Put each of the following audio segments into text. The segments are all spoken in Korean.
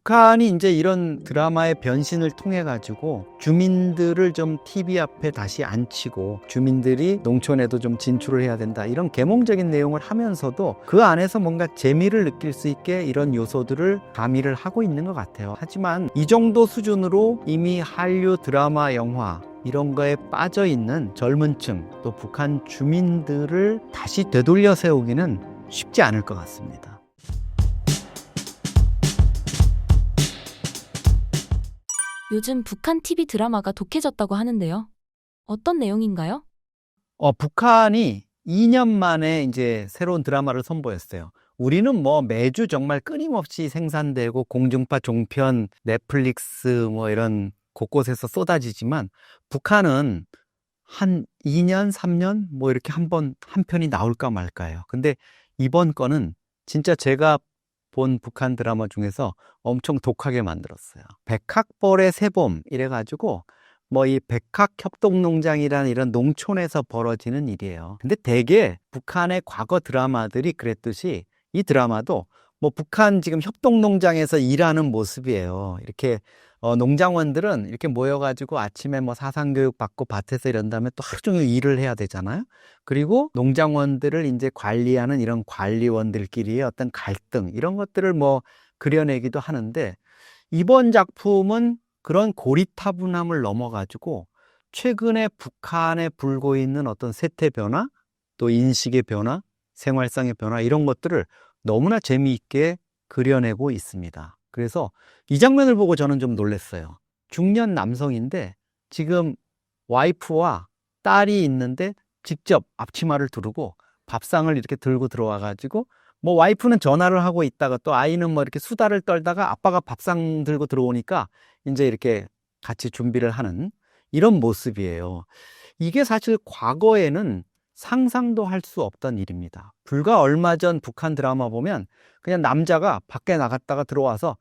북한이 이제 이런 드라마의 변신을 통해 가지고 주민들을 좀 TV 앞에 다시 앉히고 주민들이 농촌에도 좀 진출을 해야 된다, 이런 계몽적인 내용을 하면서도 그 안에서 뭔가 재미를 느낄 수 있게 이런 요소들을 가미를 하고 있는 것 같아요. 하지만 이 정도 수준으로 이미 한류 드라마, 영화 이런 거에 빠져 있는 젊은 층, 또 북한 주민들을 다시 되돌려 세우기는 쉽지 않을 것 같습니다. 요즘 북한 TV 드라마가 독해졌다고 하는데요. 어떤 내용인가요? 북한이 2년 만에 이제 새로운 드라마를 선보였어요. 우리는 뭐 매주 정말 끊임없이 생산되고 공중파, 종편, 넷플릭스 뭐 이런 곳곳에서 쏟아지지만, 북한은 한 2년, 3년 뭐 이렇게 한 편이 나올까 말까요. 근데 이번 거는 진짜 제가 본 북한 드라마 중에서 엄청 독하게 만들었어요. 백학벌의 새봄 이래가지고 뭐 이 백학협동농장이라는 이런 농촌에서 벌어지는 일이에요. 근데 대개 북한의 과거 드라마들이 그랬듯이 이 드라마도 뭐 북한 지금 협동농장에서 일하는 모습이에요. 이렇게 농장원들은 이렇게 모여가지고 아침에 뭐 사상교육 받고 밭에서 이런 다음에 또 하루 종일 일을 해야 되잖아요. 그리고 농장원들을 이제 관리하는 이런 관리원들끼리의 어떤 갈등, 이런 것들을 뭐 그려내기도 하는데, 이번 작품은 그런 고리타분함을 넘어가지고 최근에 북한에 불고 있는 어떤 세태 변화, 또 인식의 변화, 생활상의 변화, 이런 것들을 너무나 재미있게 그려내고 있습니다. 그래서 이 장면을 보고 저는 좀 놀랐어요. 중년 남성인데 지금 와이프와 딸이 있는데 직접 앞치마를 두르고 밥상을 이렇게 들고 들어와 가지고, 뭐 와이프는 전화를 하고 있다가 또 아이는 뭐 이렇게 수다를 떨다가 아빠가 밥상 들고 들어오니까 이제 이렇게 같이 준비를 하는 이런 모습이에요. 이게 사실 과거에는 상상도 할 수 없던 일입니다. 불과 얼마 전 북한 드라마 보면 그냥 남자가 밖에 나갔다가 들어와서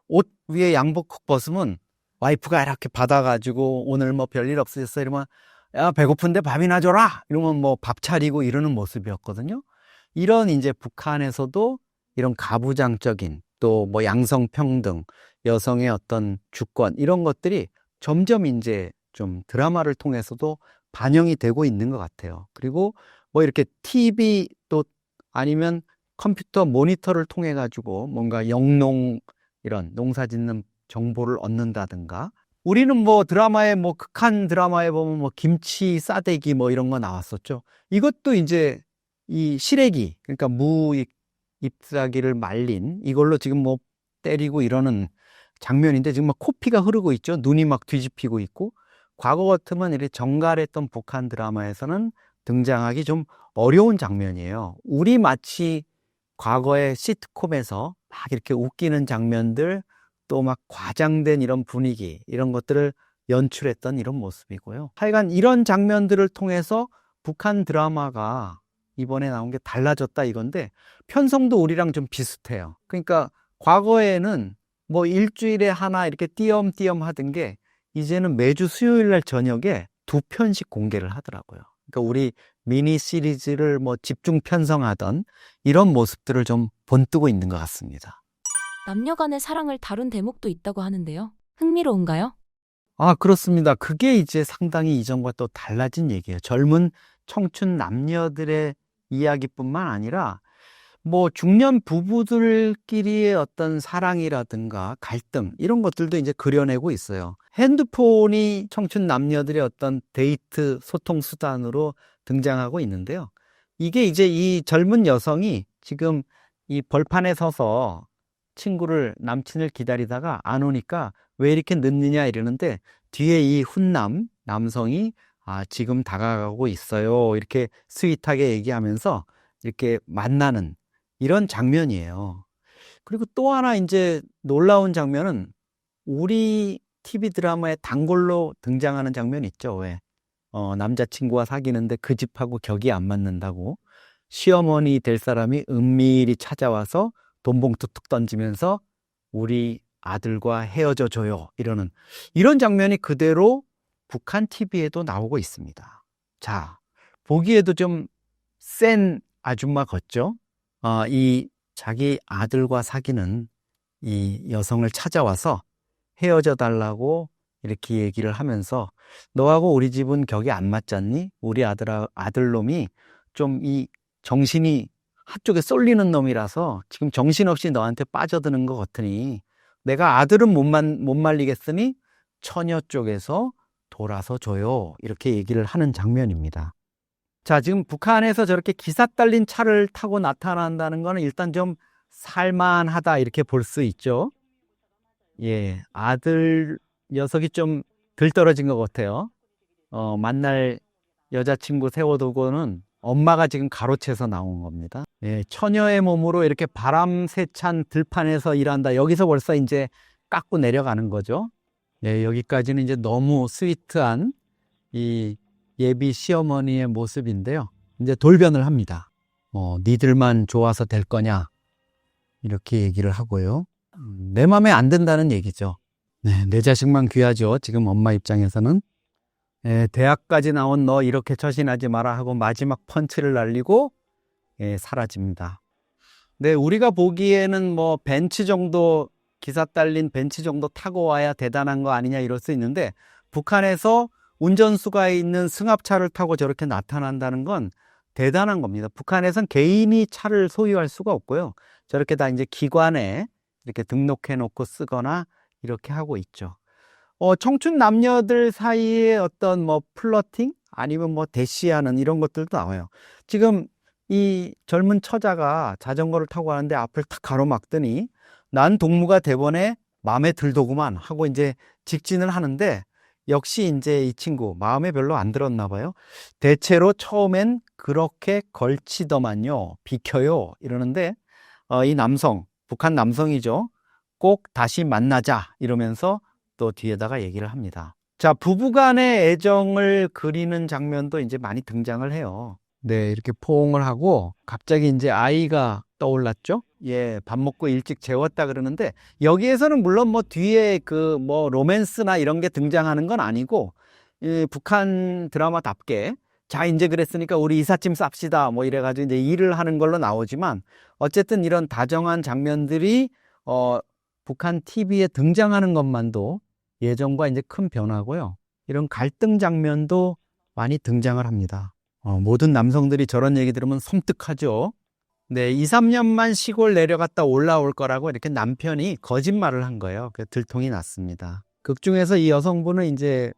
옷 위에 양복 콕 벗으면 와이프가 이렇게 받아가지고 오늘 뭐 별일 없으셨어? 이러면 야, 배고픈데 밥이나 줘라! 이러면 뭐 밥 차리고 이러는 모습이었거든요. 이런 이제 북한에서도 이런 가부장적인, 또 뭐 양성평등, 여성의 어떤 주권, 이런 것들이 점점 이제 좀 드라마를 통해서도 반영이 되고 있는 것 같아요. 그리고 뭐 이렇게 TV 또 아니면 컴퓨터 모니터를 통해 가지고 뭔가 영농, 이런 농사 짓는 정보를 얻는다든가, 우리는 뭐 드라마에 뭐 극한 드라마에 보면 뭐 김치 싸대기 뭐 이런 거 나왔었죠. 이것도 이제 이 시래기, 그러니까 잎사귀를 말린 이걸로 지금 뭐 때리고 이러는 장면인데, 지금 막 코피가 흐르고 있죠. 눈이 막 뒤집히고 있고. 과거 같으면 이렇게 정갈했던 북한 드라마에서는 등장하기 좀 어려운 장면이에요. 우리 마치 과거의 시트콤에서 막 이렇게 웃기는 장면들, 또 막 과장된 이런 분위기, 이런 것들을 연출했던 이런 모습이고요. 하여간 이런 장면들을 통해서 북한 드라마가 이번에 나온 게 달라졌다 이건데, 편성도 우리랑 좀 비슷해요. 그러니까 과거에는 뭐 일주일에 하나 이렇게 띄엄띄엄 하던 게 이제는 매주 수요일 날 저녁에 2편씩 공개를 하더라고요. 그러니까 우리 미니 시리즈를 뭐 집중 편성하던 이런 모습들을 좀 본뜨고 있는 것 같습니다. 남녀 간의 사랑을 다룬 대목도 있다고 하는데요. 흥미로운가요? 그렇습니다. 그게 이제 상당히 이전과 또 달라진 얘기예요. 젊은 청춘 남녀들의 이야기뿐만 아니라 뭐 중년 부부들끼리의 어떤 사랑이라든가 갈등, 이런 것들도 이제 그려내고 있어요. 핸드폰이 청춘 남녀들의 어떤 데이트 소통 수단으로 등장하고 있는데요. 이게 이제 이 젊은 여성이 지금 이 벌판에 서서 남친을 기다리다가 안 오니까 왜 이렇게 늦느냐 이러는데, 뒤에 이 훈남 남성이 지금 다가가고 있어요, 이렇게 스윗하게 얘기하면서 이렇게 만나는 이런 장면이에요. 그리고 또 하나 이제 놀라운 장면은 우리 TV 드라마의 단골로 등장하는 장면 있죠. 왜? 남자친구와 사귀는데 그 집하고 격이 안 맞는다고 시어머니 될 사람이 은밀히 찾아와서 돈 봉투 툭 던지면서 우리 아들과 헤어져 줘요, 이러는 이런 장면이 그대로 북한 TV에도 나오고 있습니다. 자, 보기에도 좀 센 아줌마 같죠? 이 자기 아들과 사귀는 이 여성을 찾아와서 헤어져 달라고 이렇게 얘기를 하면서 너하고 우리 집은 격이 안 맞잖니? 우리 아들놈이 좀 이 정신이 한쪽에 쏠리는 놈이라서 지금 정신없이 너한테 빠져드는 것 같으니 내가 아들은 못 말리겠으니 처녀 쪽에서 돌아서 줘요. 이렇게 얘기를 하는 장면입니다. 자, 지금 북한에서 저렇게 기사 딸린 차를 타고 나타난다는 거는 일단 좀 살만하다 이렇게 볼 수 있죠. 예, 아들 녀석이 좀 들떨어진 것 같아요. 만날 여자친구 세워두고는 엄마가 지금 가로채서 나온 겁니다. 예, 처녀의 몸으로 이렇게 바람 세찬 들판에서 일한다. 여기서 벌써 이제 깎고 내려가는 거죠. 예, 여기까지는 이제 너무 스위트한 이 예비 시어머니의 모습인데요. 이제 돌변을 합니다. 니들만 좋아서 될 거냐? 이렇게 얘기를 하고요. 내 맘에 안 든다는 얘기죠. 네, 내 자식만 귀하죠. 지금 엄마 입장에서는. 대학까지 나온 너 이렇게 처신하지 마라 하고 마지막 펀치를 날리고 사라집니다. 네, 우리가 보기에는 뭐 벤츠 정도 기사 딸린 벤츠 정도 타고 와야 대단한 거 아니냐 이럴 수 있는데 북한에서 운전수가 있는 승합차를 타고 저렇게 나타난다는 건 대단한 겁니다. 북한에선 개인이 차를 소유할 수가 없고요. 저렇게 다 이제 기관에 이렇게 등록해 놓고 쓰거나 이렇게 하고 있죠. 청춘 남녀들 사이에 어떤 뭐 플러팅 아니면 뭐 대시하는 이런 것들도 나와요. 지금 이 젊은 처자가 자전거를 타고 가는데 앞을 탁 가로막더니 난 동무가 대번에 마음에 들더구만 하고 이제 직진을 하는데 역시 이제 이 친구 마음에 별로 안 들었나 봐요. 대체로 처음엔 그렇게 걸치더만요. 비켜요. 이러는데 이 남성, 북한 남성이죠. 꼭 다시 만나자 이러면서 또 뒤에다가 얘기를 합니다. 자, 부부간의 애정을 그리는 장면도 이제 많이 등장을 해요. 네, 이렇게 포옹을 하고 갑자기 이제 아이가 떠올랐죠? 예, 밥 먹고 일찍 재웠다 그러는데 여기에서는 물론 뭐 뒤에 그 뭐 로맨스나 이런 게 등장하는 건 아니고 북한 드라마답게 자, 이제 그랬으니까 우리 이삿짐 쌉시다 뭐 이래가지고 이제 일을 하는 걸로 나오지만 어쨌든 이런 다정한 장면들이 북한 TV에 등장하는 것만도 예전과 이제 큰 변화고요. 이런 갈등 장면도 많이 등장을 합니다. 모든 남성들이 저런 얘기 들으면 섬뜩하죠. 네, 2, 3년만 시골 내려갔다 올라올 거라고 이렇게 남편이 거짓말을 한 거예요. 그 들통이 났습니다. 극 중에서 이 여성분은 이제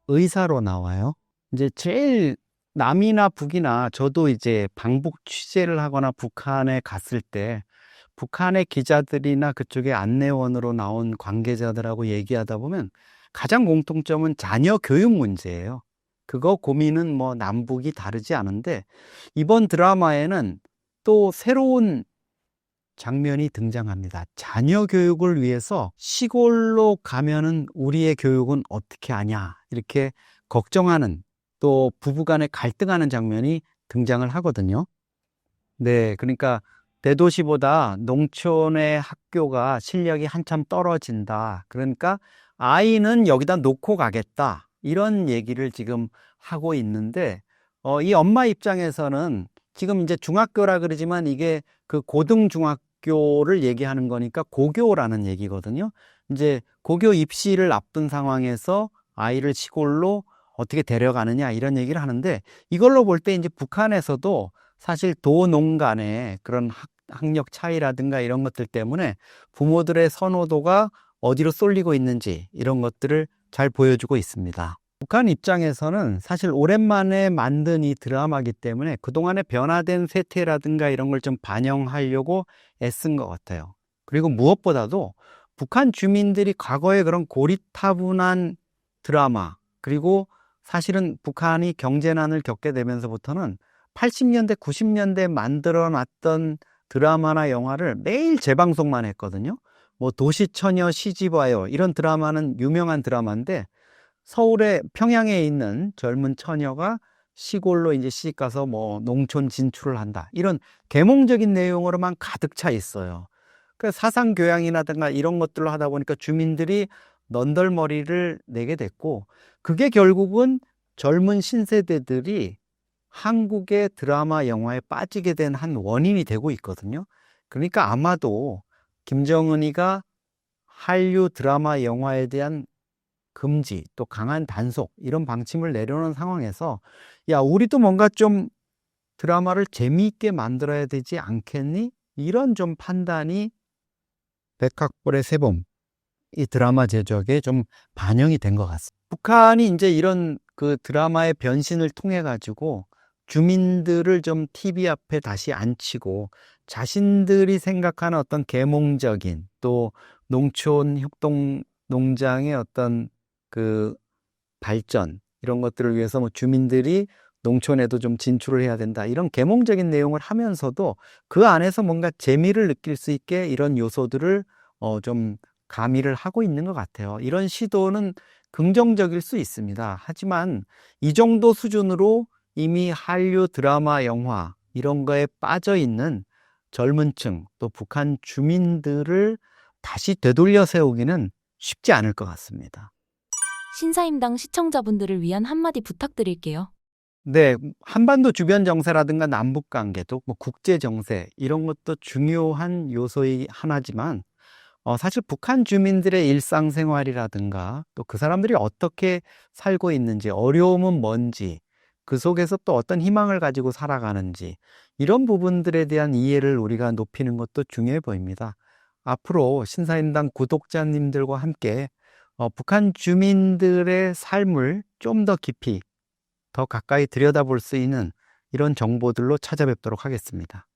의사로 나와요. 이제 제일 남이나 북이나 저도 이제 방북 취재를 하거나 북한에 갔을 때 북한의 기자들이나 그쪽의 안내원으로 나온 관계자들하고 얘기하다 보면 가장 공통점은 자녀 교육 문제예요. 그거 고민은 뭐 남북이 다르지 않은데 이번 드라마에는 또 새로운 장면이 등장합니다. 자녀 교육을 위해서 시골로 가면은 우리의 교육은 어떻게 하냐 이렇게 걱정하는 또 부부간에 갈등하는 장면이 등장을 하거든요. 네, 그러니까 대도시보다 농촌의 학교가 실력이 한참 떨어진다. 그러니까 아이는 여기다 놓고 가겠다. 이런 얘기를 지금 하고 있는데, 이 엄마 입장에서는 지금 이제 중학교라 그러지만 이게 그 고등중학교를 얘기하는 거니까 고교라는 얘기거든요. 이제 고교 입시를 앞둔 상황에서 아이를 시골로 어떻게 데려가느냐 이런 얘기를 하는데 이걸로 볼 때 이제 북한에서도 사실 도농 간의 그런 학력 차이라든가 이런 것들 때문에 부모들의 선호도가 어디로 쏠리고 있는지 이런 것들을 잘 보여주고 있습니다. 북한 입장에서는 사실 오랜만에 만든 이 드라마이기 때문에 그동안의 변화된 세태라든가 이런 걸 좀 반영하려고 애쓴 것 같아요. 그리고 무엇보다도 북한 주민들이 과거에 그런 고리타분한 드라마 그리고 사실은 북한이 경제난을 겪게 되면서부터는 80년대, 90년대 만들어 놨던 드라마나 영화를 매일 재방송만 했거든요. 뭐 도시처녀 시집와요 이런 드라마는 유명한 드라마인데 서울의 평양에 있는 젊은 처녀가 시골로 이제 시집가서 뭐 농촌 진출을 한다 이런 계몽적인 내용으로만 가득 차 있어요. 그 사상 교양이라든가 이런 것들로 하다 보니까 주민들이 넌덜머리를 내게 됐고 그게 결국은 젊은 신세대들이 한국의 드라마 영화에 빠지게 된 한 원인이 되고 있거든요. 그러니까 아마도 김정은이가 한류 드라마 영화에 대한 금지 또 강한 단속 이런 방침을 내려놓은 상황에서 야, 우리도 뭔가 좀 드라마를 재미있게 만들어야 되지 않겠니? 이런 좀 판단이 백학벌의 새봄 이 드라마 제작에 좀 반영이 된 것 같습니다. 북한이 이제 이런 그 드라마의 변신을 통해 가지고 주민들을 좀 TV 앞에 다시 앉히고 자신들이 생각하는 어떤 계몽적인 또 농촌 협동 농장의 어떤 그 발전 이런 것들을 위해서 뭐 주민들이 농촌에도 좀 진출을 해야 된다. 이런 계몽적인 내용을 하면서도 그 안에서 뭔가 재미를 느낄 수 있게 이런 요소들을 좀 가미를 하고 있는 것 같아요. 이런 시도는 긍정적일 수 있습니다. 하지만 이 정도 수준으로 이미 한류 드라마, 영화 이런 거에 빠져 있는 젊은 층 또 북한 주민들을 다시 되돌려 세우기는 쉽지 않을 것 같습니다. 신사임당 시청자분들을 위한 한마디 부탁드릴게요. 네, 한반도 주변 정세라든가 남북 관계 또 뭐 국제 정세 이런 것도 중요한 요소의 하나지만 사실 북한 주민들의 일상생활이라든가 또 그 사람들이 어떻게 살고 있는지, 어려움은 뭔지, 그 속에서 또 어떤 희망을 가지고 살아가는지 이런 부분들에 대한 이해를 우리가 높이는 것도 중요해 보입니다. 앞으로 신사임당 구독자님들과 함께 북한 주민들의 삶을 좀 더 깊이 더 가까이 들여다볼 수 있는 이런 정보들로 찾아뵙도록 하겠습니다.